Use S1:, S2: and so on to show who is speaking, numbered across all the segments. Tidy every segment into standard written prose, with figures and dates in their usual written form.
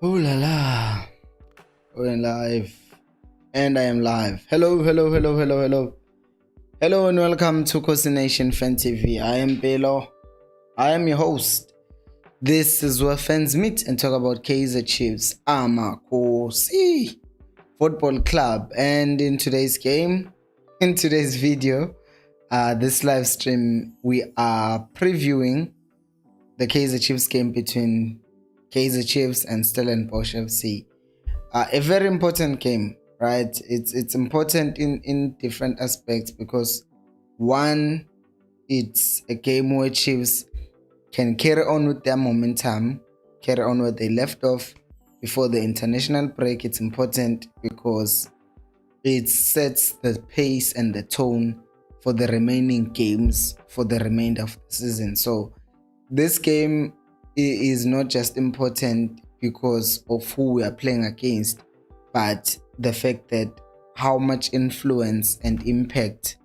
S1: Oh la la. We're live. And I am live. Hello, hello, hello, hello, hello. Hello and welcome to Khosi Nation Fan TV. I am Belo. I am your host. This is where fans meet and talk about Kaizer Chiefs, Khosi Football Club. And in today's video, this live stream, we are previewing the Kaizer Chiefs game between Kaizer Chiefs and Stellenbosch FC. A very important game, right? It's important in different aspects because one, it's a game where Chiefs can carry on with their momentum, carry on where they left off before the international break. It's important because it sets the pace and the tone for the remaining games for the remainder of the season. So this game is not just important because of who we are playing against, but the fact that how much influence and impact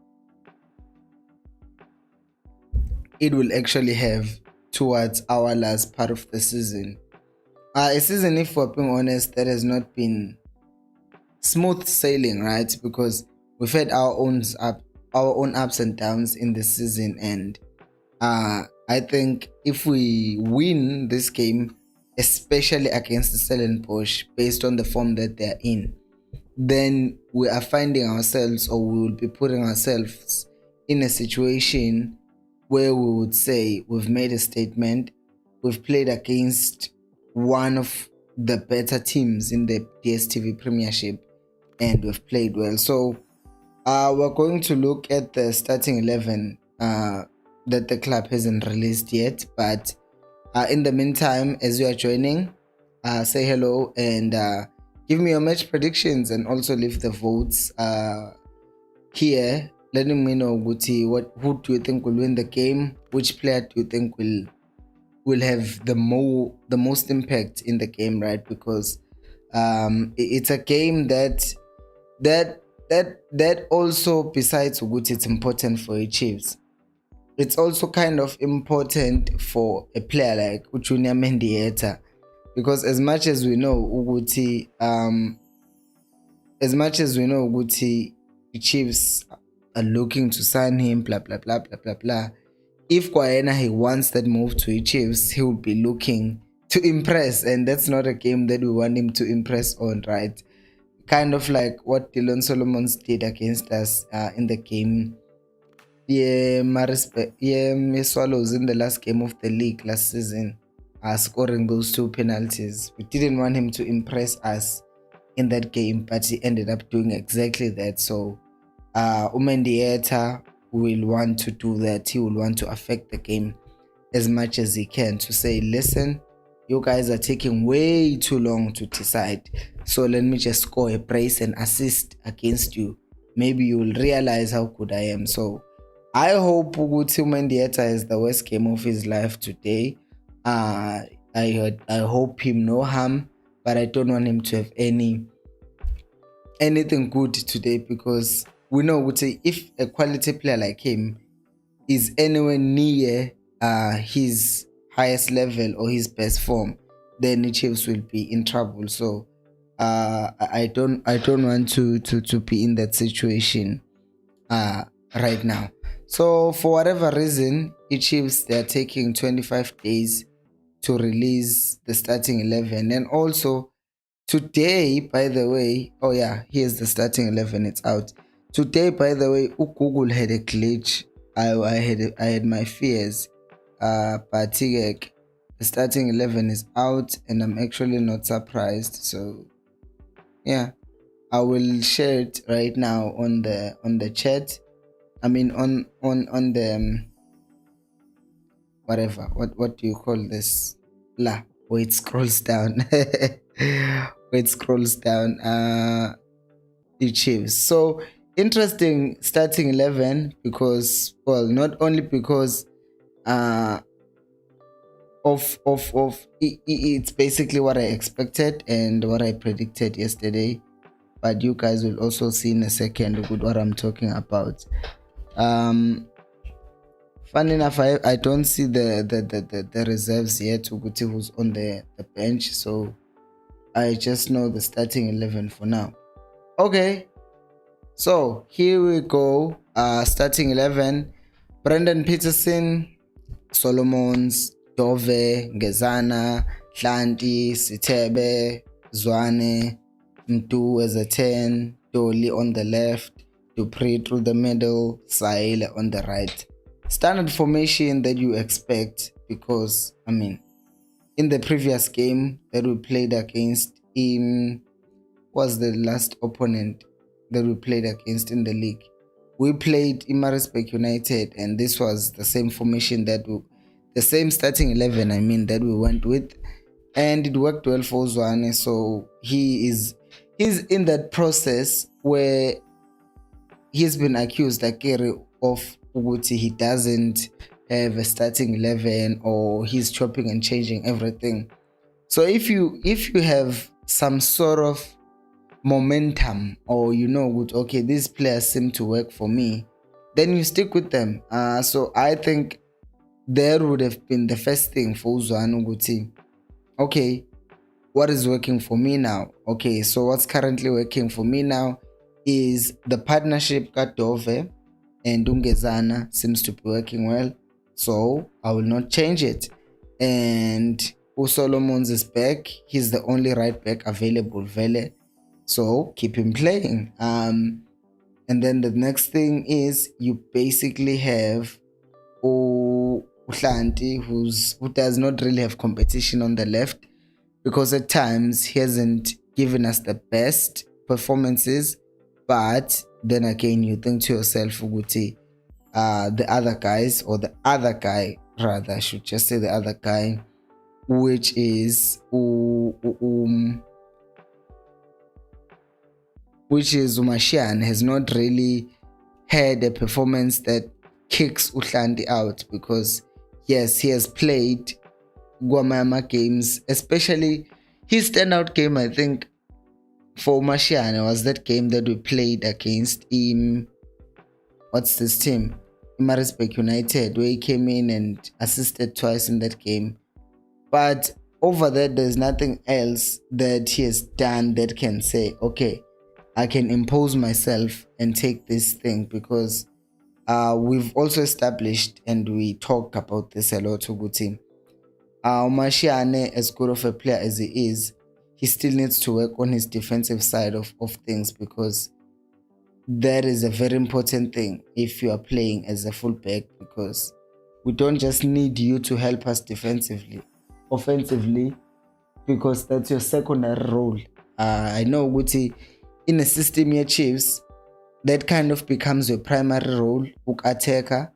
S1: it will actually have towards our last part of the season. A season, if we're being honest, that has not been smooth sailing, right? Because we've had our own ups and downs in the season, and I think if we win this game, especially against the Stellenbosch, based on the form that they're in, then we are finding ourselves, or we will be putting ourselves in a situation where we would say we've made a statement, we've played against one of the better teams in the DStv Premiership, and we've played well. So we're going to look at the starting 11 that the club hasn't released yet, but in the meantime, as you are joining, say hello and give me your match predictions, and also leave the votes here, letting me know who do you think will win the game, which player do you think will have the most impact in the game, right? Because it's a game that also, besides Uguti, it's important for the Chiefs. It's also kind of important for a player like Uchunya Mendieta, because as much as we know Uguti, the Chiefs are looking to sign him, blah blah blah blah blah blah. If Kwaena he wants that move to the Chiefs, he will be looking to impress, and that's not a game that we want him to impress on, right? Kind of like what Dylan Solomons did against us in the game. Swallows in the last game of the league last season, scoring those two penalties. We didn't want him to impress us in that game, but he ended up doing exactly that. So Umendieta will want to do that. He will want to affect the game as much as he can, to say, listen, you guys are taking way too long to decide, so let me just score a brace and assist against you. Maybe you will realize how good I am. So I hope Uguti Mendieta is the worst game of his life today. I hope him no harm, but I don't want him to have anything good today, because we know Uguti, if a quality player like him is anywhere near his highest level or his best form, then the Chiefs will be in trouble. So I don't want to be in that situation right now. So for whatever reason, the Chiefs, they're taking 25 days to release the starting 11. And also today, by the way, oh yeah, here's the starting 11, it's out. Today, by the way, Google had a glitch. I had my fears, but the starting 11 is out, and I'm actually not surprised. So yeah, I will share it right now on the chat. I mean on the whatever, what do you call this, where it scrolls down the Chiefs. So interesting starting 11, because, well, not only because it's basically what I expected and what I predicted yesterday, but you guys will also see in a second what I'm talking about. Fun enough, I don't see the reserves yet, Uguti, who's on the bench. So I just know the starting 11 for now. Okay, so here we go. Starting 11: Brendan Peterson, Solomons, Dove, Ngezana, Hlanti, Sithebe, Zwane, Mtu as a 10, Dolly on the left, Dupree through the middle, Saile on the right. Standard formation that you expect, because I mean, in the previous game that we played against was the last opponent that we played against in the league. We played Pietermaritzburg United, and this was the same formation the same starting 11, I mean, that we went with, and it worked well for Zwane. So he's in that process where he's been accused, Akere, of Uguti. He doesn't have a starting 11, or he's chopping and changing everything. So if you have some sort of momentum, or okay, these players seem to work for me, then you stick with them. So I think that would have been the first thing for Uzwane Uguti. Okay, what is working for me now? Okay, so what's currently working for me now is the partnership Dove and Ungezana seems to be working well, so I will not change it. And Solomons is back. He's the only right back available, Vele. So keep him playing. And then the next thing is you basically have Uhlanti, who does not really have competition on the left, because at times he hasn't given us the best performances. But then again, you think to yourself, Uguti, the other guys, or the other guy rather, I should just say the other guy, which is Umashian, has not really had a performance that kicks Uhlanti out, because yes, he has played Guamayama games, especially his standout game, I think, for Umashian was that game that we played against what's this team? Pietermaritzburg United, where he came in and assisted twice in that game. But over that, there's nothing else that he has done that can say, okay, I can impose myself and take this thing, because we've also established, and we talk about this a lot, Uguti. Umashiane, as good of a player as he is, he still needs to work on his defensive side of things, because that is a very important thing if you are playing as a fullback, because we don't just need you to help us defensively, offensively, because that's your secondary role. I know Guti, in a system here, Chiefs, that kind of becomes your primary role, attacker,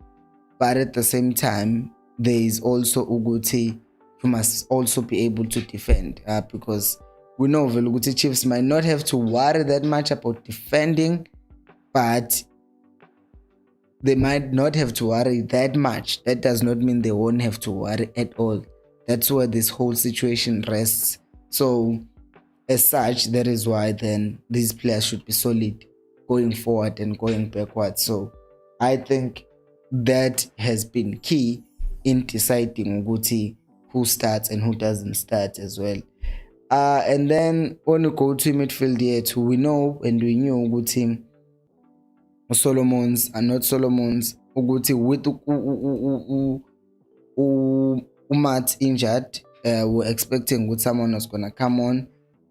S1: but at the same time, there is also Uguti. You must also be able to defend, because we know Veluguti Chiefs might not have to worry that much about defending, but they might not have to worry that much. That does not mean they won't have to worry at all. That's where this whole situation rests. So as such, that is why then these players should be solid going forward and going backward. So I think that has been key in deciding Uguti who starts and who doesn't start as well. And then when we go to midfield here too, we know and we knew Uguti Solomons are not Solomons. Uguti with Umat injured, we're expecting with someone who's gonna come on.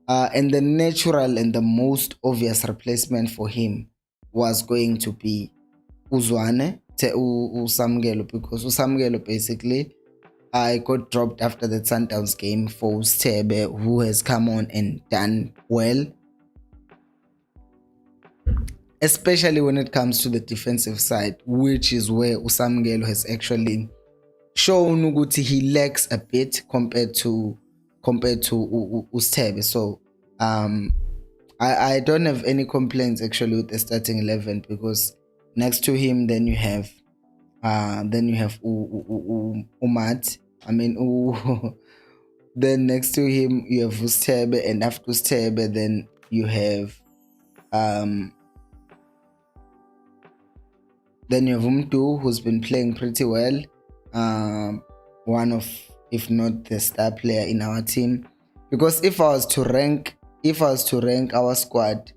S1: And the natural and the most obvious replacement for him was going to be Uzwane Usamgelo, because Usamgelo basically got dropped after the Sundowns game for Stebe, who has come on and done well, especially when it comes to the defensive side, which is where Usamgelo has actually shown Uguti he lacks a bit compared to Ustebe. So I don't have any complaints actually with the starting 11, because next to him then you have Umat. I mean then next to him you have Ustebe, and after Ustebe then you have Umtu, who's been playing pretty well, one of, if not the star player in our team. because if I was to rank our squad,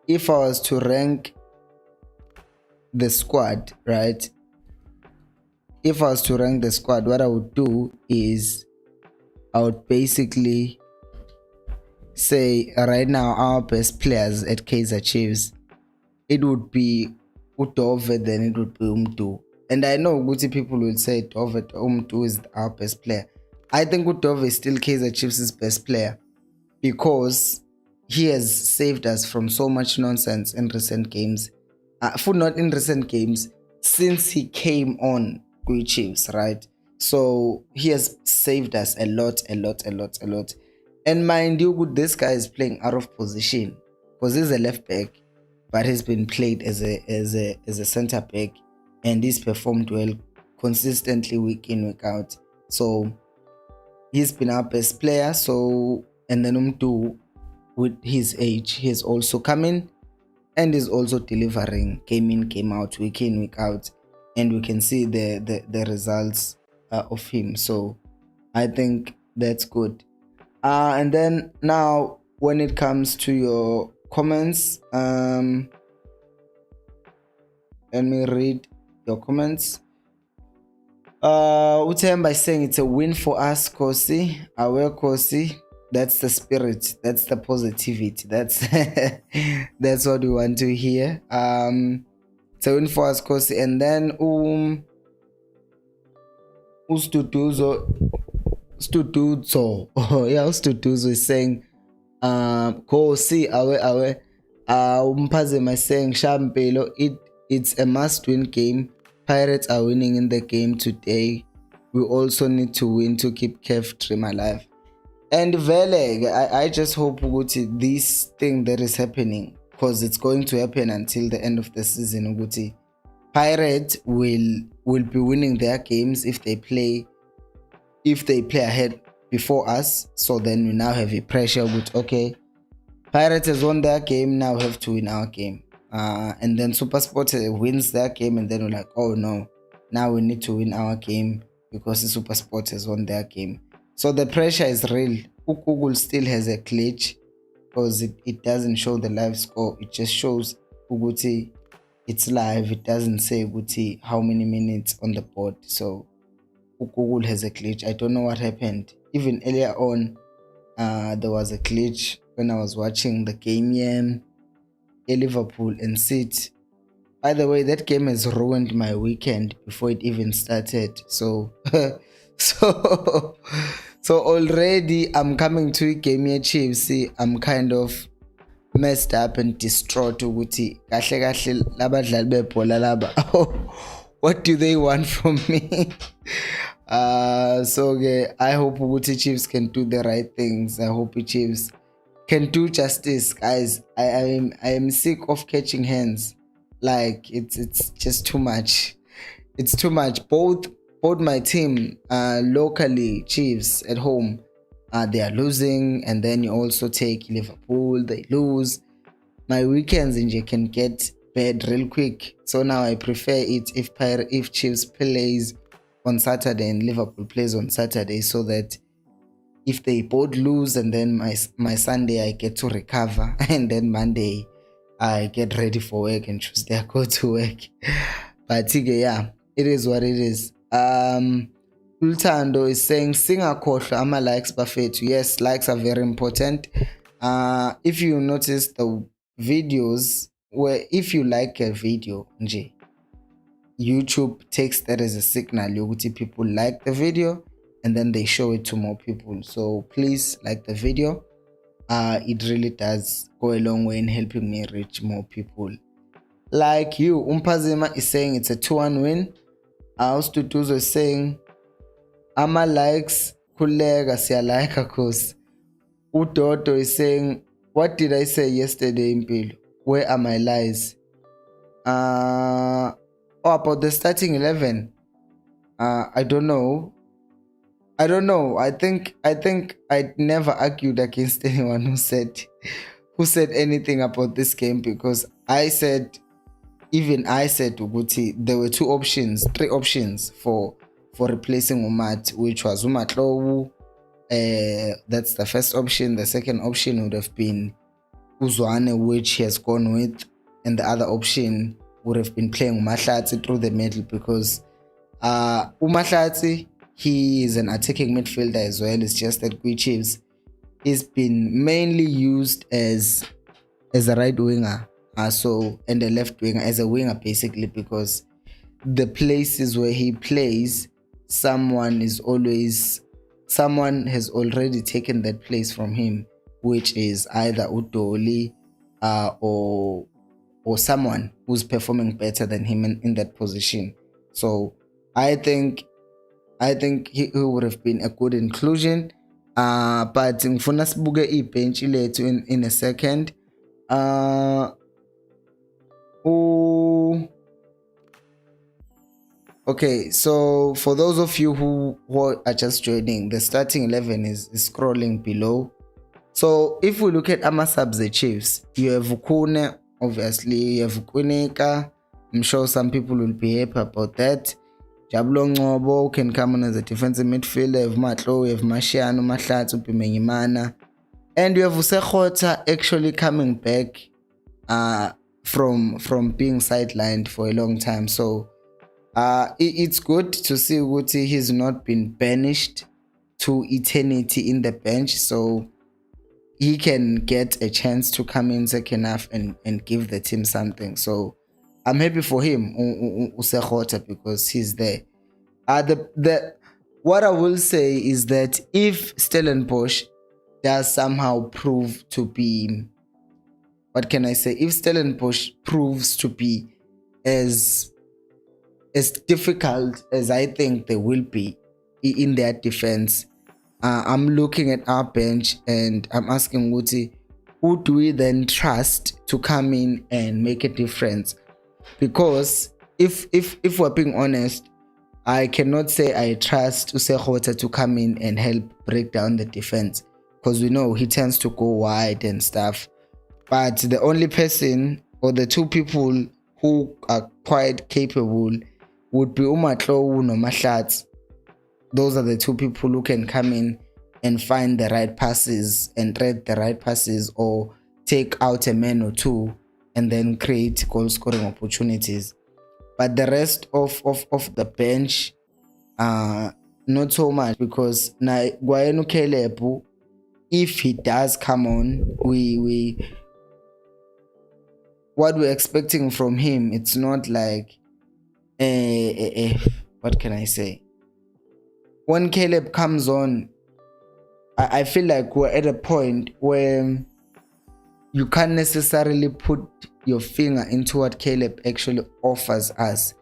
S1: if I was to rank the squad, right? If I was to rank the squad, what I would do is I would basically say right now our best players at Kaizer Chiefs, it would be Udove, then it would be Umdu. And I know Guti people will say Dove Umdu is our best player. I think Udove is still Kaizer Chiefs' best player because he has saved us from so much nonsense in recent games. Not in recent games, since he came on with Chiefs, right? So he has saved us a lot. And mind you, this guy is playing out of position because he's a left back, but he's been played as a center back, and he's performed well consistently week in, week out. So he's been our best player. So, and then Umdu, with his age, he's also coming and is also delivering game in, game out, week in, week out, and we can see the results of him. So I think that's good. And then now when it comes to your comments, let me read your comments. Utemba is saying it's a win for us, Khosi. Our Khosi, that's the spirit, that's the positivity, that's that's what we want to hear. It's a win for us, Khosi. And then Ustutuzo, Ustutuzo is saying Khosi awe Mpazema is saying Shampelo, it's a must-win game. Pirates are winning in the game today. We also need to win to keep Kev Dream alive. And Vele, I just hope Uguti, this thing that is happening, because it's going to happen until the end of the season, Uguti, Pirates will be winning their games if they play ahead before us. So then we now have a pressure with, okay, Pirates has won their game, now we have to win our game. And then SuperSport wins their game, and then we're like, oh no, now we need to win our game because the SuperSport has won their game. So the pressure is real. Google still has a glitch because it doesn't show the live score. It just shows Uguti it's live. It doesn't say Uguti how many minutes on the board. So Google has a glitch. I don't know what happened. Even earlier on, there was a glitch when I was watching the game here. Liverpool and City. By the way, that game has ruined my weekend before it even started. So so already I'm coming to a game here, Chiefs. I'm kind of messed up and distraught. What do they want from me? So I hope Uguti Chiefs can do the right things. I hope Chiefs can do justice, guys. I am sick of catching hands. Like it's just too much. It's too much. Both my team, locally, Chiefs at home, they are losing, and then you also take Liverpool, they lose. My weekends in can get bad real quick. So now I prefer it if Chiefs plays on Saturday and Liverpool plays on Saturday, so that if they both lose, and then my Sunday I get to recover, and then Monday I get ready for work, and Tuesday I go to work. But yeah, it is what it is. Ultando is saying singakhohlwa ama likes bafethu. Yes, likes are very important. If you notice the videos where if you like a video, YouTube takes that as a signal yokuthi people like the video, and then they show it to more people. So please like the video. It really does go a long way in helping me reach more people like you. Umpazima is saying it's a 2-1 win. Ustutuzo is saying ama likes kulega siyalike cause. Udodo is saying, what did I say yesterday, Impilo? Where are my lies? About the starting 11. I don't know. I think I never argued against anyone who said anything about this game, because I said Uguti, there were three options for for replacing Umat, which was Umatlowu. That's the first option. The second option would have been Uzwane, which he has gone with, and the other option would have been playing Umahlatsi through the middle, because Umahlatsi, he is an attacking midfielder as well. It's just that Kaizer Chiefs has been mainly used as a right winger, and a left winger, as a winger basically, because the places where he plays, someone has already taken that place from him, which is either Udoli or someone who's performing better than him in that position. So I think he would have been a good inclusion. But ngifuna sibuke ibench lethu in a second. Okay, so for those of you who are just joining, the starting 11 is scrolling below. So if we look at subs, the Chiefs, you have Ukune, obviously, you have Kuneka. I'm sure some people will be happy about that. Jabulo Ngobo can come on as a defensive midfielder. You have Matlo, you have Mashiano, Mahlatsi, Pimenyimana. And you have Usekhota actually coming back from being sidelined for a long time. So it's good to see Uguti he's not been banished to eternity in the bench, so he can get a chance to come in second half and give the team something. So I'm happy for him, Usekhota, because he's there. What I will say is that if Stellenbosch does somehow prove to be, what can I say? If Stellenbosch proves to be as difficult as I think they will be in their defense, I'm looking at our bench and I'm asking Wuti, who do we then trust to come in and make a difference? Because if we're being honest, I cannot say I trust Usekhota to come in and help break down the defense, because we know he tends to go wide and stuff. But the only person, or the two people who are quite capable, would be Umatlowu no Mahlatsi. Those are the two people who can come in and find the right passes and read the right passes, or take out a man or two and then create goal scoring opportunities. But the rest of the bench, not so much, because now Gwayenu Kelebu, if he does come on, what we're expecting from him, it's not like what can I say? When Caleb comes on, I feel like we're at a point where you can't necessarily put your finger into what Caleb actually offers us.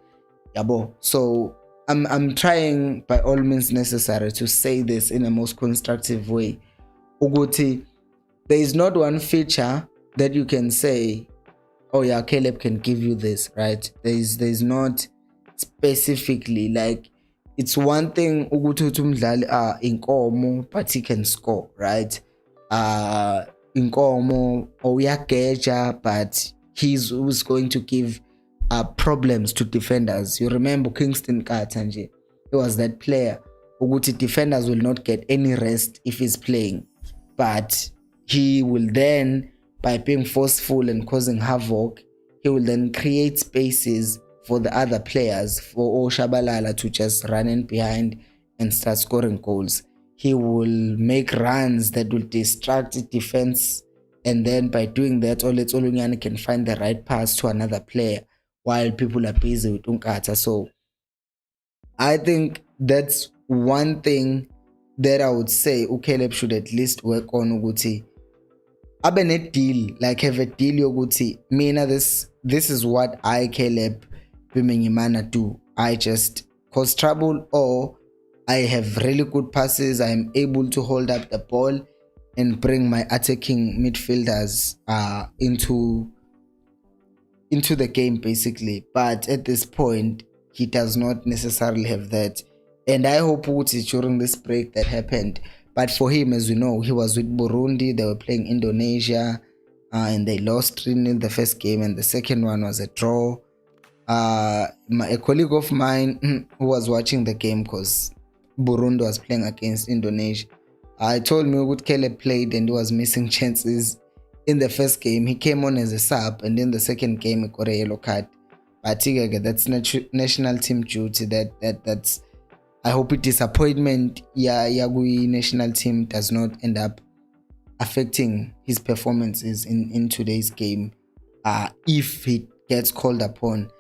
S1: Yabo. So I'm trying by all means necessary to say this in a most constructive way. Uguti, there is not one feature that you can say, oh yeah, Caleb can give you this, right? There's not specifically, like, it's one thing Uguti umdlali inkomo, but he can score, right? Inkomo uyageja, but he's who's going to give problems to defenders. You remember Kingston Katanje? He was that player. Uguti defenders will not get any rest if he's playing, but he will then, by being forceful and causing havoc, he will then create spaces for the other players, for Shabalala to just run in behind and start scoring goals. He will make runs that will distract defense, and then by doing that, Oletsolunyane can find the right pass to another player while people are busy with Unkata. So I think that's one thing that I would say Caleb should at least work on. Uguti have a deal, like have a deal yoguti, mina this is what I, Caleb Pimenyimana, do. I just cause trouble, or I have really good passes, I am able to hold up the ball and bring my attacking midfielders into the game basically. But at this point, he does not necessarily have that, and I hope it's during this break that happened. But for him, as we know, he was with Burundi, they were playing Indonesia, and they lost 3-0 the first game, and the second one was a draw. A colleague of mine who was watching the game because Burundi was playing against Indonesia, told me what Caleb played and he was missing chances. In the first game, he came on as a sub, and in the second game, he got a yellow card. But that's national team duty. That's. I hope a disappointment. Yagui national team does not end up affecting his performances in today's game. If he gets called upon.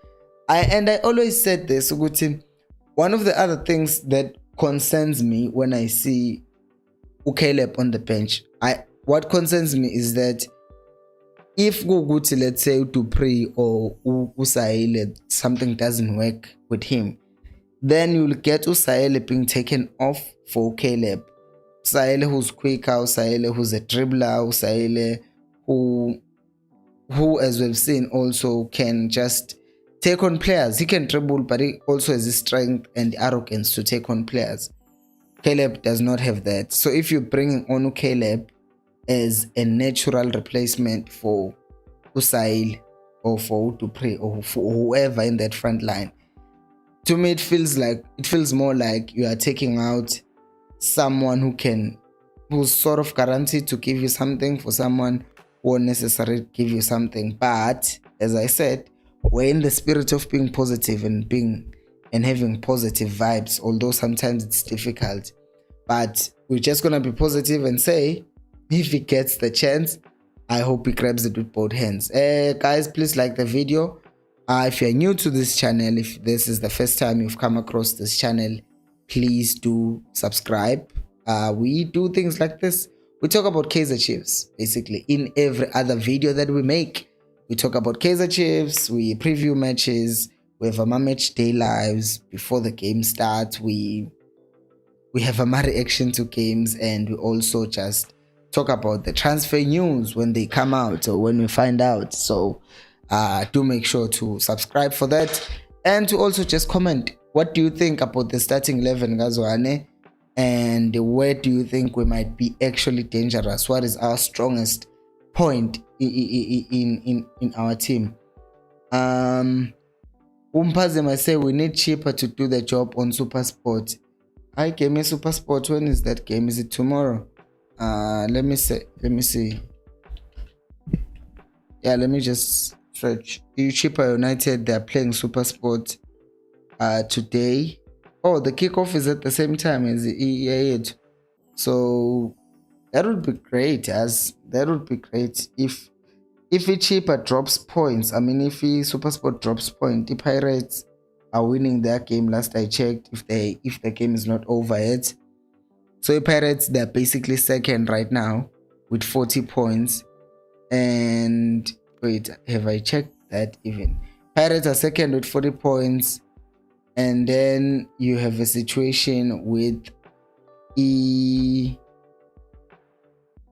S1: I always said this. One of the other things that concerns me when I see Caleb on the bench, what concerns me is that if Guguti, let's say Dupree or Usaile, something doesn't work with him, then you'll get Usaile being taken off for Caleb. Usaile who's quicker, Usaile who's a dribbler, Usaile who as we've seen also can just take on players. He can dribble, but he also has the strength and the arrogance to take on players. Caleb does not have that. So if you're bringing on Caleb as a natural replacement for Usail or for Dupree or for whoever in that front line, to me it feels more like you are taking out someone who's sort of guaranteed to give you something for someone who won't necessarily give you something. But as I said, we're in the spirit of being positive and having positive vibes, although sometimes it's difficult. But we're just gonna be positive and say, if he gets the chance, I hope he grabs it with both hands. Guys, please like the video. If you're new to this channel, if this is the first time you've come across this channel, please do subscribe. We do things like this. We talk about Kaizer Chiefs basically in every other video that we make. We talk about Kaizer Chiefs, we preview matches, we have a match day lives before the game starts, we have a reaction to games, and we also just talk about the transfer news when they come out or when we find out. So do make sure to subscribe for that, and to also just comment, what do you think about the starting 11, Gazwane, and where do you think we might be actually dangerous? What is our strongest point in our team? Umpaze might say we need cheaper to do the job on Super Sport. I game a Super Sport. When is that game? Is it tomorrow? Let me see. Yeah, let me just search. Cheaper United, they're playing Super Sport today. Oh, the kickoff is at the same time as the EA8. So that would be great. That would be great if cheaper drops points. I mean, if Super Sport drops points, the Pirates are winning their game. Last I checked, if the game is not over yet. So the Pirates, they're basically second right now with 40 points. And wait, have I checked that even? Pirates are second with 40 points. And then you have a situation with you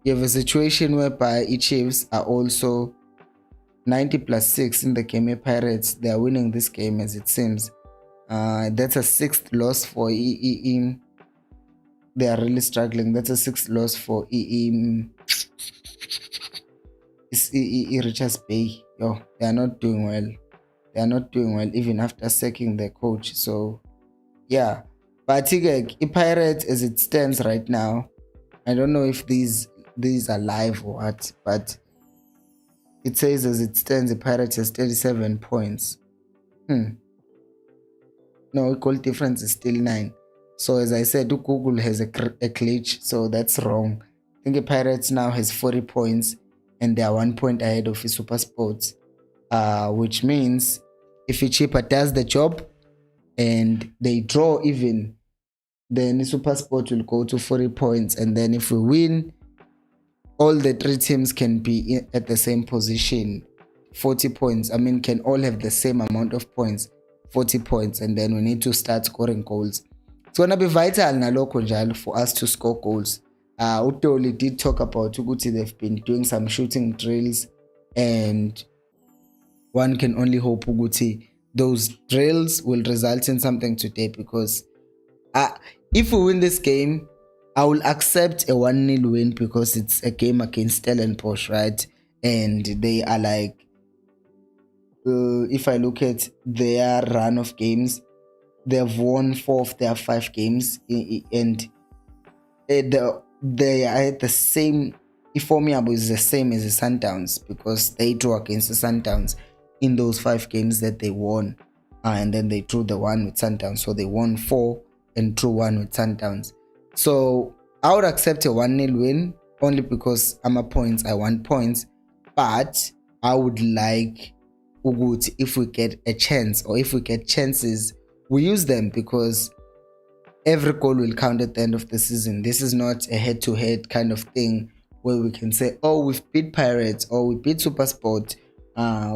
S1: have a situation whereby Chiefs are also 90 plus 6 in the game. Pirates, they are winning this game as it seems. That's a 6th loss for EE. They are really struggling. That's a 6th loss for EE. It's EE Richards Bay. Yo, they are not doing well. They are not doing well even after sacking their coach. So yeah, but Pirates as it stands right now, I don't know if these are live or what, but it says as it stands, the Pirates has 37 points. No, goal difference is still 9. So as I said, Google has a glitch, so that's wrong. I think the Pirates now has 40 points and they are 1 point ahead of the Super Sports, which means if cheaper does the job and they draw even, then the Super Sport will go to 40 points, and then if we win, all the 3 teams can be at the same position, 40 points. I mean, can all have the same amount of points, 40 points, and then we need to start scoring goals. It's gonna be vital nalokho njalo for us to score goals. Utoli did talk about ukuthi they've been doing some shooting drills, and one can only hope ukuthi those drills will result in something today, because if we win this game, I will accept a 1-0 win because it's a game against Stellenbosch, right? And they are like if I look at their run of games, they've won 4 of their 5 games, and they are at the same. Iformiable is the same as the Sundowns because they drew against the Sundowns in those 5 games that they won, and then they drew the one with Sundowns. So they won 4 and drew 1 with Sundowns. So I would accept a 1-0 win only because I'm a points. I want points, but I would like Ugut if we get a chance, or if we get chances, we use them, because every goal will count at the end of the season. This is not a head-to-head kind of thing where we can say, oh, we've beat Pirates, or we beat SuperSport.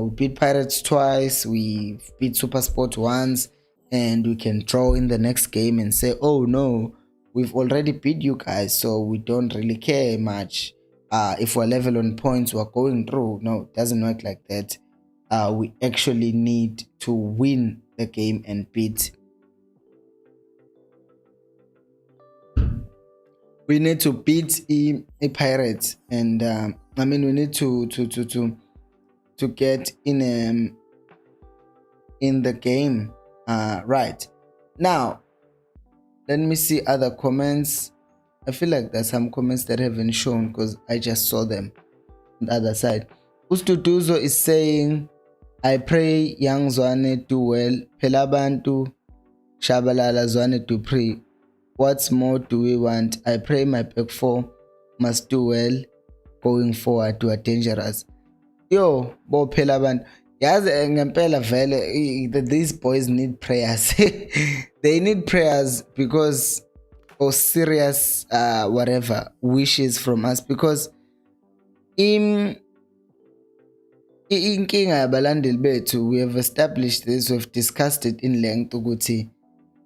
S1: We beat Pirates twice, we beat SuperSport once, and we can draw in the next game and say, oh no, we've already beat you guys, so we don't really care much. If we're level on points, we're going through. No, it doesn't work like that. We actually need to win the game and beat. We need to beat a Pirates, and we need to get in the game. Right now, let me see other comments. I feel like there's some comments that haven't shown because I just saw them on the other side. Ustuduzo is saying, I pray young Zwane do well. Pelabantu Shabalala Zwane do pray. What's more do we want? I pray my back four must do well going forward to a dangerous. Yo, bo phela abantu. Yazi ngempela vele these boys need prayers. They need prayers because, or serious whatever wishes from us, because inkinga yabalandeli bethu, we have established this, we've discussed it in length ukuthi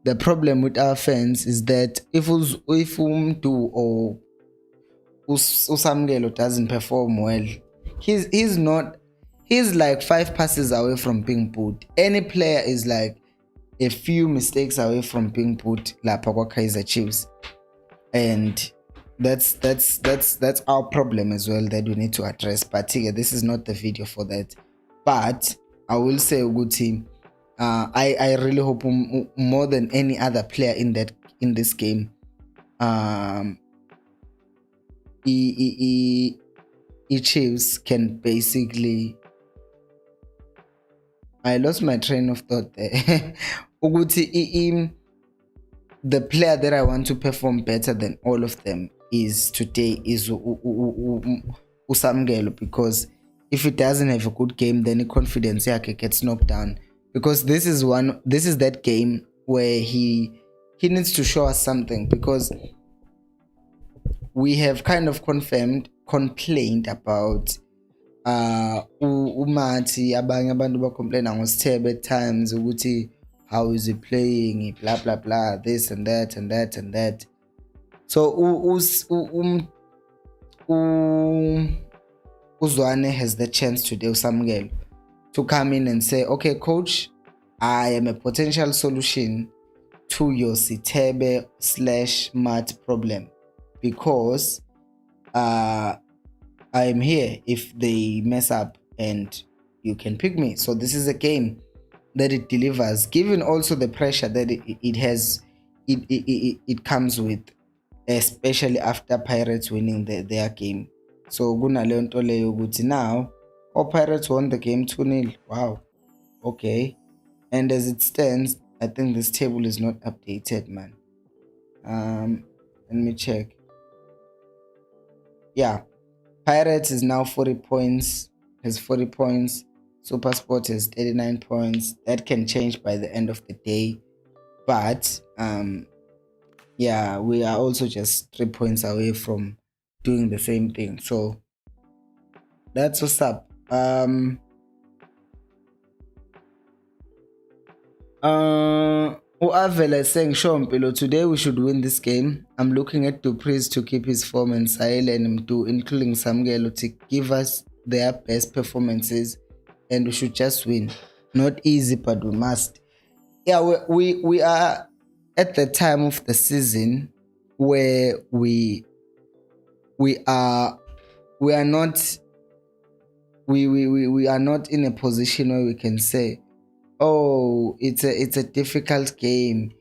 S1: the problem with our fans is that if umntu or uSamkelo doesn't perform well, he's like 5 passes away from being put. Any player is like a few mistakes away from being put lapha kwa Kaizer Chiefs, and that's our problem as well that we need to address. But yeah, this is not the video for that. But I will say ukuthi I really hope more than any other player in this game, Chiefs can basically. I lost my train of thought there. Uguti the player that I want to perform better than all of them is Usamkelo, because if he doesn't have a good game, then the confidence gets knocked down. Because this is that game where he needs to show us something, because we have kind of complained about uMathi, abanye abantu bacomplaina ngoSithebe at times ukuthi how is he playing, blah blah blah, this and that and that and that. So Uzwane has the chance today, Usamkelo, to come in and say, okay coach, I am a potential solution to your Sithebe/Matt problem, because I am here if they mess up and you can pick me. So this is a game that it delivers, given also the pressure that it comes with, especially after Pirates winning their game. So kunaleyo nto leyo ukuthi now Pirates won the game 2-0. Wow, okay. And as it stands, I think this table is not updated, man. Let me check. Yeah, Pirates is now 40 points, has 40 points. SuperSport has 39 points. That can change by the end of the day. But yeah, we are also just 3 points away from doing the same thing. So that's what's up. Avela is saying, Shompilo, today we should win this game. I'm looking at Dupreez to keep his form and Sahil and Mdu, including Samkelo, to give us their best performances, and we should just win. Not easy, but we must. Yeah, we are at the time of the season where we are not we are not in a position where we can say, oh, it's a difficult game.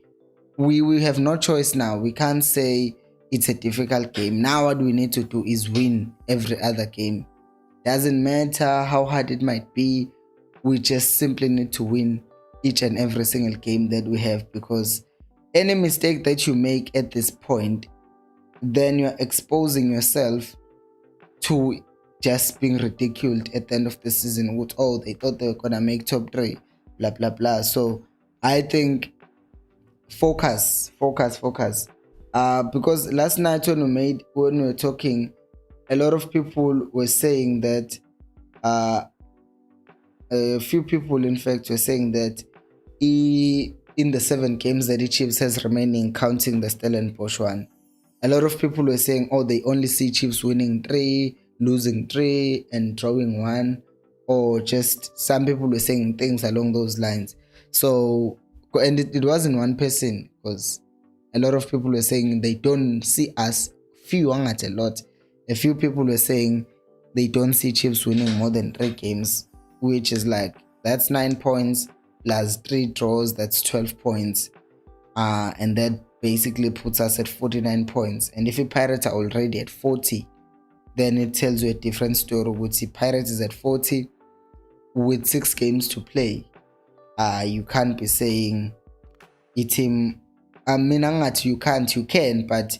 S1: We have no choice now. We can't say it's a difficult game. Now what we need to do is win every other game. Doesn't matter how hard it might be, we just simply need to win each and every single game that we have, because any mistake that you make at this point, then you're exposing yourself to just being ridiculed at the end of the season with, oh, they thought they were gonna make top 3, blah blah blah. So I think focus. Because last night when we were talking, a lot of people were saying that a few people in fact were saying that in the 7 games that the Chiefs has remaining, counting the Stellenbosch one, a lot of people were saying, oh, they only see Chiefs winning 3, losing 3 and drawing 1, or just some people were saying things along those lines. So, and it wasn't one person, because a lot of people were saying they don't see us, a few people were saying they don't see Chiefs winning more than 3 games, which is like, that's 9 points plus 3 draws, that's 12 points, and that basically puts us at 49 points. And if the Pirates are already at 40, then it tells you a different story. With the Pirates is at 40 with 6 games to play. You can't be saying a team, I mean, you can, but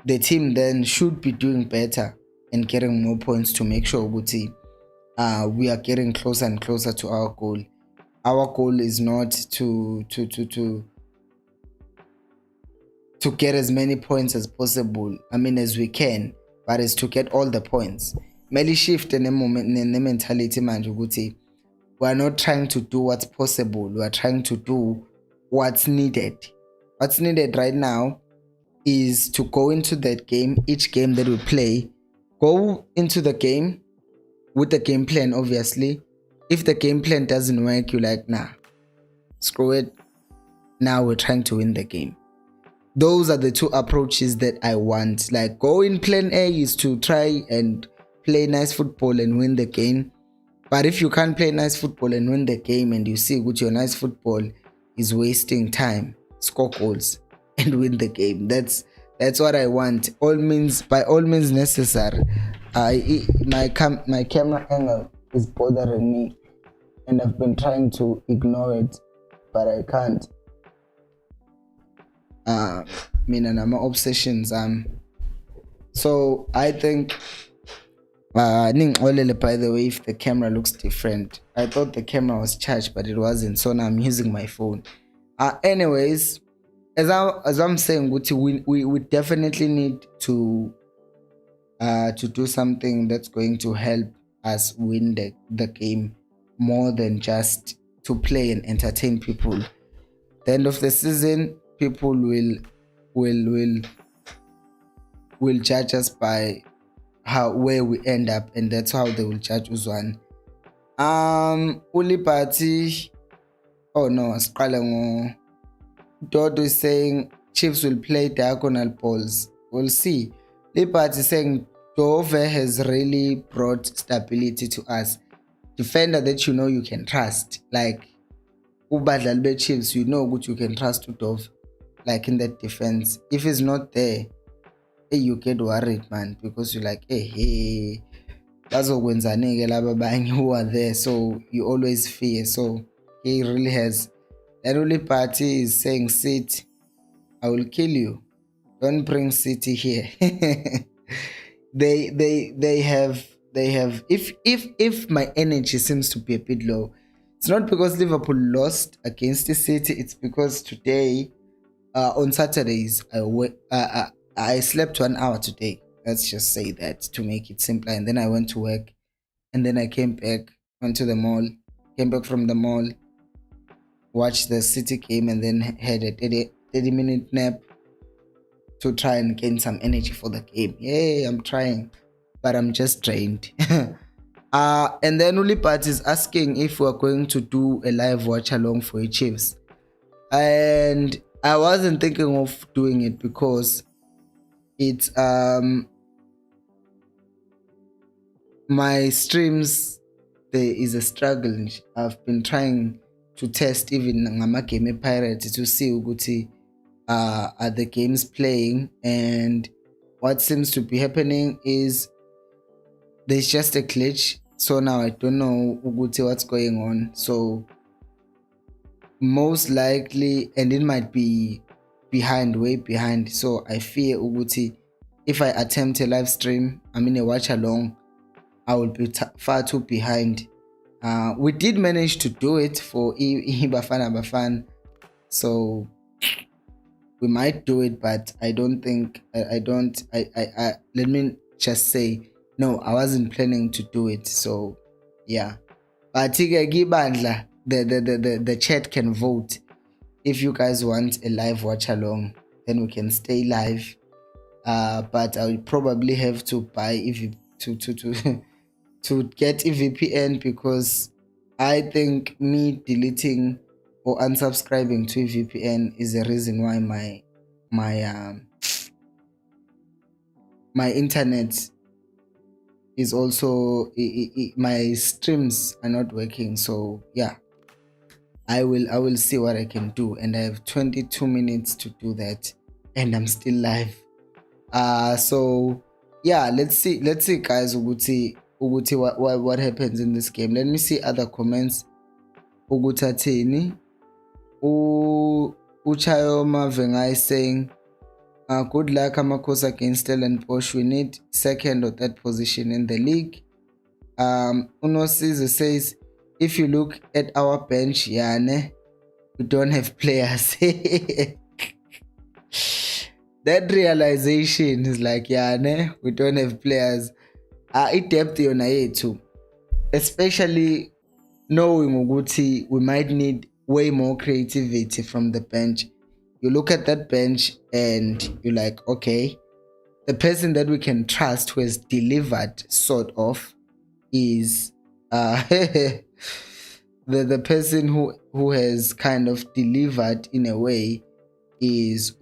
S1: the team then should be doing better and getting more points to make sure we are getting closer and closer to our goal. Our goal is not to get as many points as possible, I mean as we can, but is to get all the points. Meli shift in the mentality manje ukuthi we are not trying to do what's possible, we are trying to do what's needed. What's needed right now is to go into that game, each game that we play, go into the game with the game plan, obviously. If the game plan doesn't work, you're like, nah, screw it, now we're trying to win the game. Those are the 2 approaches that I want. Like, go in plan A is to try and play nice football and win the game. But if you can't play nice football and win the game, and you see with your nice football is wasting time, score goals and win the game. That's what I want. By all means necessary. My camera angle is bothering me, and I've been trying to ignore it, but I can't. My obsessions. So I think by the way, if the camera looks different, I thought the camera was charged, but it wasn't, so now I'm using my phone. Anyways, as I'm saying, we definitely need to do something that's going to help us win the game, more than just to play and entertain people. The end of the season, people will judge us by where we end up, and that's how they will judge Uzwan. Ulipati, oh no, Sqalengo Dodo is saying Chiefs will play diagonal balls. We'll see. Lipati is saying Dove has really brought stability to us. Defender that you know you can trust, like Ubadlalbe Chiefs, you know what you can trust to Dove, like in that defense. If he's not there, hey, you get worried, man, because you're like, hey, that's what who are there, so you always fear. So he really has. That only party is saying, sit, I will kill you, don't bring City here. they have if my energy seems to be a bit low, it's not because Liverpool lost against the City, it's because today on Saturdays I slept 1 hour today. Let's just say that to make it simpler. And then I went to work, and then I came back, went to the mall, came back from the mall, watched the City game, and then had a 30-minute nap to try and gain some energy for the game. Yay, I'm trying, but I'm just drained. And then Ulipat is asking if we're going to do a live watch along for the Chiefs. And I wasn't thinking of doing it because it's my streams there is a struggle. I've been trying to test even ngama-game Pirates to see ukuthi are the games playing, and what seems to be happening is there's just a glitch. So now I don't know ukuthi what's going on. So most likely, and it might be way behind. So I fear ukuthi if I attempt a live stream, I mean a watch along, I will be far too behind. We did manage to do it for Bafana, so we might do it, but I don't think I let me just say no, I wasn't planning to do it. So yeah, but the chat can vote. If you guys want a live watch along, then we can stay live. But I will probably have to buy to get a VPN, because I think me deleting or unsubscribing to a VPN is the reason why my internet is also my streams are not working. So yeah, I will see what I can do, and I have 22 minutes to do that, and I'm still live. So yeah, let's see guys ukuthi what happens in this game. Let me see other comments. Ugutathini Uchayoma Vengai saying good luck Amakosa against Stellenbosch. We need second or third position in the league. Unosize says if you look at our bench, Yane, we don't have players. That realization is like, Yane, we don't have players. It depth yona yethu, especially knowing ukuthi we might need way more creativity from the bench. You look at that bench and you're like, okay, the person that we can trust who has delivered sort of is the person who has kind of delivered in a way is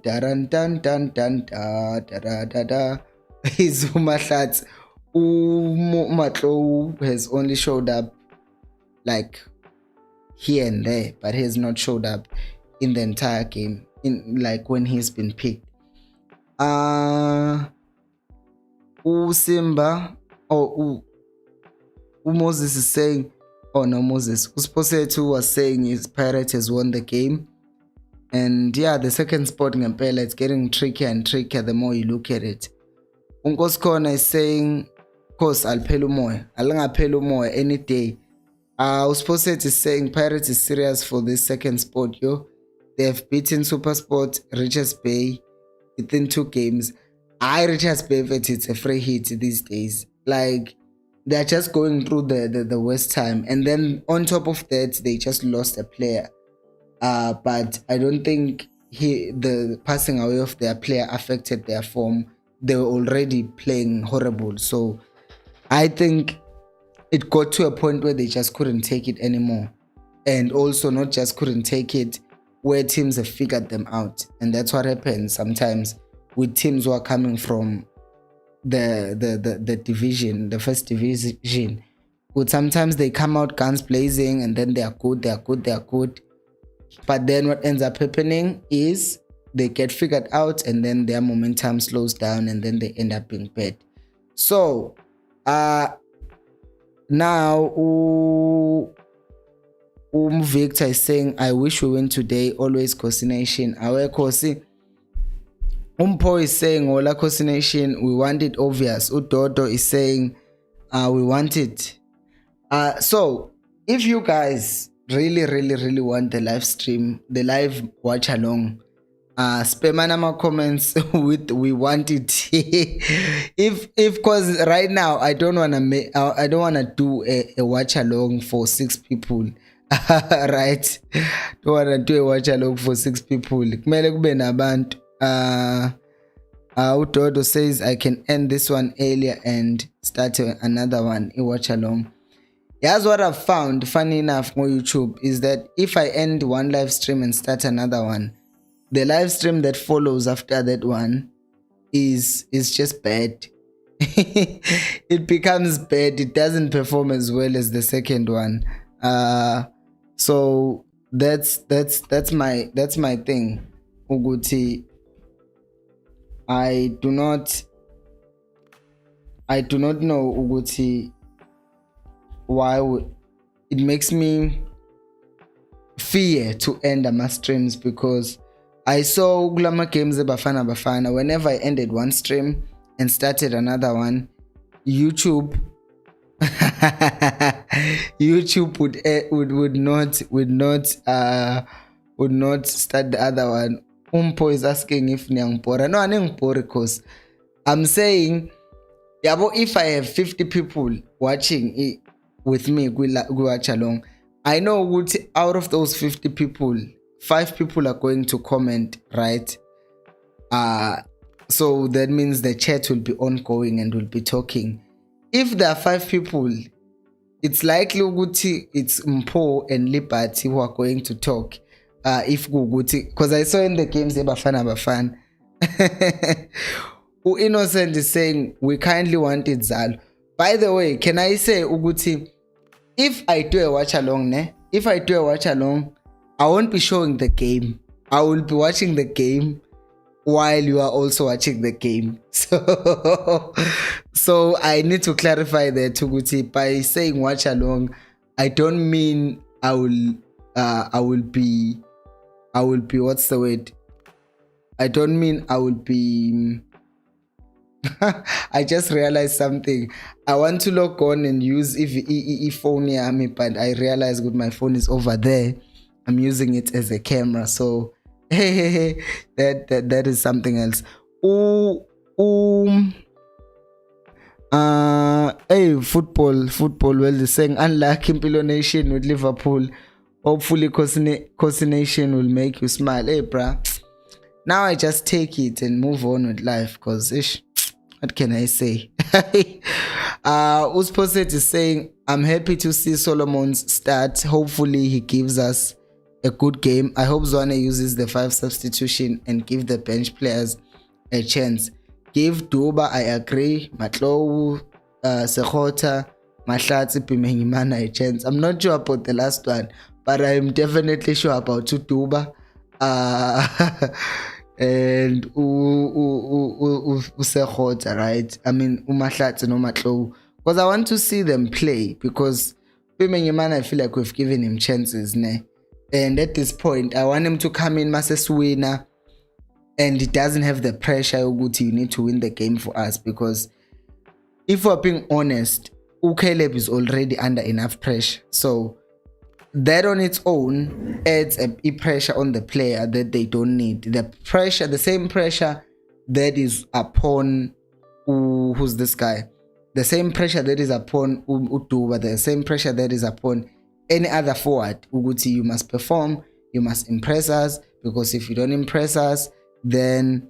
S1: daran dan dan dan da da da da is Umahlatsi. Matlo has only showed up like here and there, but he has not showed up in the entire game, in like when he's been picked. Simba Moses is saying, oh no, Moses Usposetu was saying his Pirates has won the game. And yeah, the second spot ngempela, it's getting trickier and trickier the more you look at it. Unkoskona is saying, course I'll pay umoya, alangaphela umoya any day. Usposet is saying Pirates is serious for this second spot, yo. They have beaten SuperSport, Richards Bay within 2 games. Richards Bay, it's a free hit these days. Like, they're just going through the worst time, and then on top of that, they just lost a player. But I don't think the passing away of their player affected their form. They were already playing horrible. So I think it got to a point where they just couldn't take it anymore. And also not just couldn't take it, where teams have figured them out. And that's what happens sometimes with teams who are coming from the division, the first division. But sometimes they come out guns blazing and then they are good. But then what ends up happening is they get figured out and then their momentum slows down and then they end up being bad. So now Victor is saying, I wish we win today, always Khosi Nation. Awe Khosi. Umpo is saying, Ola Khosi Nation, we want it obvious. Udodo is saying, we want it. So if you guys really want the live stream, the live watch along, spam my comments with we want it. if cause right now I don't wanna do a watch along for 6 people. Right, don't wanna do a watch along for 6 people. Kumele kube nabantu. Udodo says I can end this one earlier and start another one, a watch along. Here's what I've found, funny enough, on YouTube, is that if I end one live stream and start another one, the live stream that follows after that one is just bad. It becomes bad. It doesn't perform as well as the second one. So that's my thing. Uguti, I do not know Uguti why it makes me fear to end my streams, because I saw Glama games bafana. Whenever I ended one stream and started another one, YouTube would not start the other one. Umpo is asking if nyangpora. No, anengpora, because I'm saying, if I have 50 people watching with me, we watch along, I know out of those 50 people, 5 people are going to comment, right? So that means the chat will be ongoing and will be talking. If there are 5 people, it's likely it's Mpo and Liberty who are going to talk. If Guguti, because I saw in the games Bafana. Innocent is saying we kindly wanted Zal. By the way, can I say Uguti, if I do a watch along, I won't be showing the game. I will be watching the game while you are also watching the game. So I need to clarify that, Uguti. By saying watch along, I don't mean I will be what's the word? I don't mean I will be I just realized something. I want to log on and use phone near me, but I realized my phone is over there. I'm using it as a camera, so that is something else. Hey, football. Well, they're saying unlucky Impilo Nation with Liverpool. Hopefully, Khosi Nation will make you smile. Hey, bruh. Now I just take it and move on with life, because what can I say? Usposet is saying, I'm happy to see Solomon's start. Hopefully he gives us a good game. I hope Zwane uses the 5 substitution and give the bench players a chance. Give Duba, I agree. Matlow, Sekhota, Mahlatsi, Pimengimana a chance. I'm not sure about the last one, but I'm definitely sure about Duba. And Usekhota, right? I mean, Umahlatsi no Matlow, because I want to see them play, because Pimengimana, I feel like we've given him chances, ne? And at this point, I want him to come in as a winner, and he doesn't have the pressure. You need to win the game for us, because if we're being honest, Caleb is already under enough pressure. So that on its own adds a pressure on the player that they don't need. The pressure, the same pressure that is upon who's this guy? The same pressure that is upon Utuba, the same pressure that is upon any other forward. Uguti, you must perform, you must impress us, because if you don't impress us, then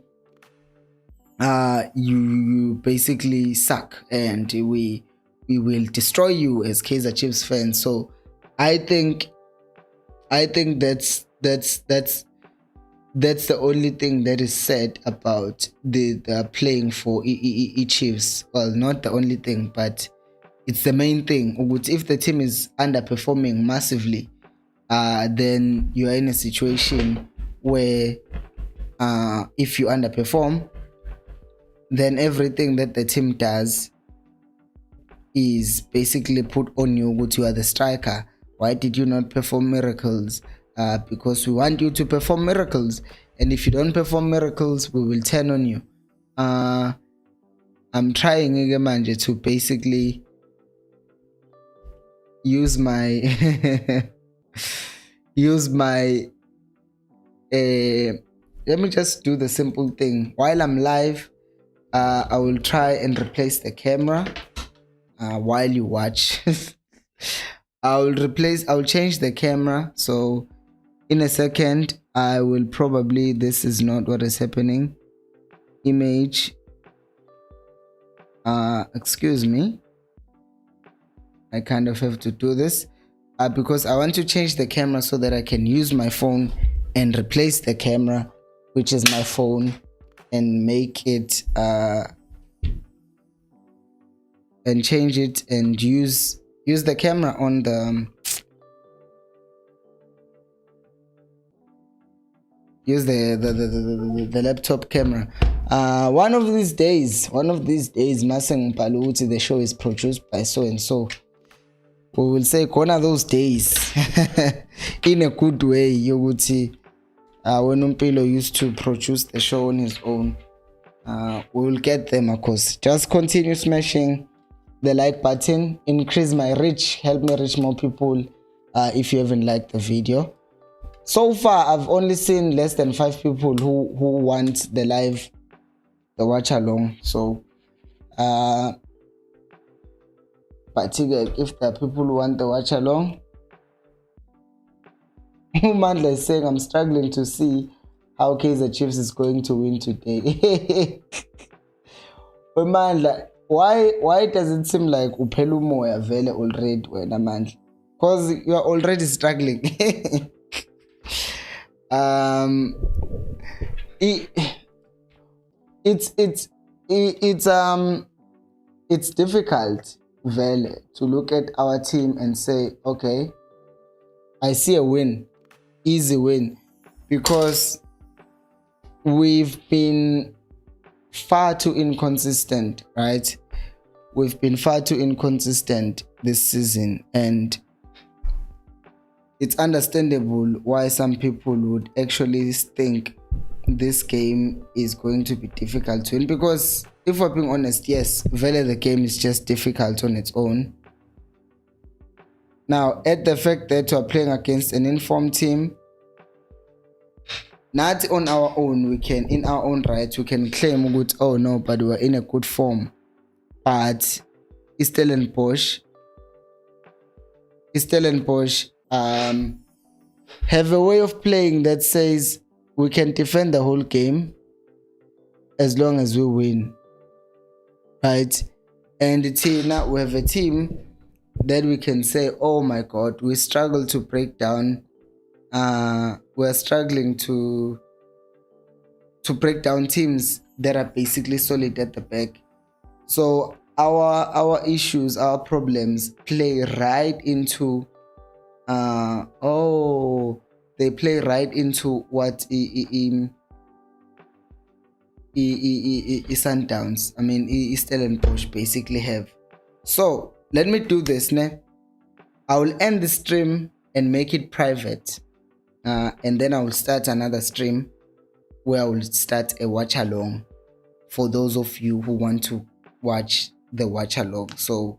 S1: you basically suck, and we will destroy you as Kaizer Chiefs fans. So I think that's the only thing that is said about the playing for Chiefs. Well, not the only thing, but it's the main thing. If the team is underperforming massively, then you are in a situation where if you underperform, then everything that the team does is basically put on you. You are the striker. Why did you not perform miracles? Because we want you to perform miracles, and if you don't perform miracles, we will turn on you. I'm trying again to basically use my let me just do the simple thing. While I'm live, I will try and replace the camera while you watch. I'll change the camera. So in a second, I will probably, this is not what is happening. Image, excuse me. I kind of have to do this because I want to change the camera so that I can use my phone and replace the camera, which is my phone. and make it and change it and use the camera on the use the laptop camera. One of these days Maseng Paluti, the show is produced by so and so. We will say gonna those days in a good way. Yoguti when Umpilo used to produce the show on his own. We will get them, of course. Just continue smashing the like button, increase my reach, help me reach more people. If you haven't liked the video so far, I've only seen less than 5 people who want the watch along. So but if the people who want the watch along, Mandla is saying I'm struggling to see how Kaizer Chiefs is going to win today. But Mandla, why does it seem like uphela umoya vele already wena Mandla? Because you are already struggling. It's difficult vele to look at our team and say, okay, I see a win, easy win, because we've been far too inconsistent, right? We've been far too inconsistent this season, and it's understandable why some people would actually think this game is going to be difficult to win, because if we're being honest, yes, vele the game is just difficult on its own. Now, add the fact that we're playing against an informed team. Not on our own, we can, in our own right, we can claim good, oh no, but we're in a good form. But Stellenbosch have a way of playing that says we can defend the whole game as long as we win, right? And now we have a team that we can say, oh my god, we struggle to break down. We're struggling to break down teams that are basically solid at the back. So our issues, our problems play right into they play right into what Sundowns, I mean Stellenbosch basically have. So let me do this now. I will end the stream and make it private, and then I will start another stream where I will start a watch along for those of you who want to watch the watch along. So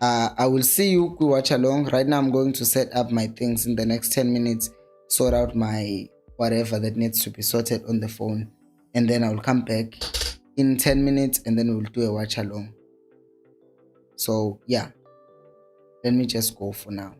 S1: I will see you watch along. Right now I'm going to set up my things in the next 10 minutes, sort out my whatever that needs to be sorted on the phone, and then I will come back in 10 minutes and then we'll do a watch along. So yeah, let me just go for now.